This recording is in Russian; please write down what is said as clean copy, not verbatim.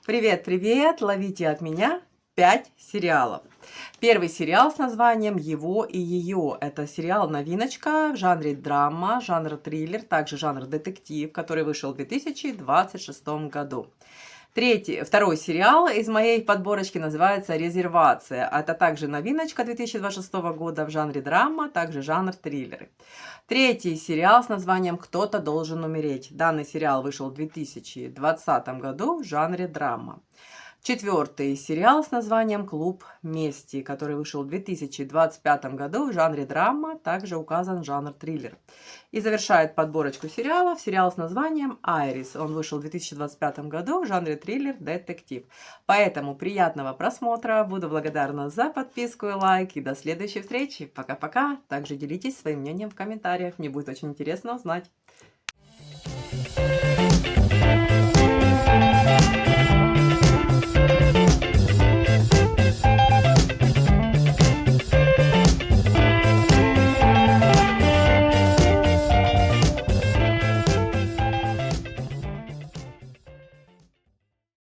Привет, привет! Ловите от меня 5 сериалов. Первый сериал с названием «Его и ее». Это сериал новиночка в жанре драма, жанр триллер, также жанр детектив, который вышел в 2026 году. Второй сериал из моей подборочки называется «Резервация». Это также новиночка 2026 года в жанре драма, также жанр триллеры. Третий сериал с названием «Кто-то должен умереть». Данный сериал вышел в 2020 году в жанре драма. Четвертый сериал с названием «Клуб мести», который вышел в 2025 году в жанре драма, также указан жанр триллер. И завершает подборочку сериалов сериал с названием «Айрис». Он вышел в 2025 году в жанре триллер-детектив. Поэтому приятного просмотра. Буду благодарна за подписку и лайк. И до следующей встречи. Пока-пока. Также делитесь своим мнением в комментариях. Мне будет очень интересно узнать.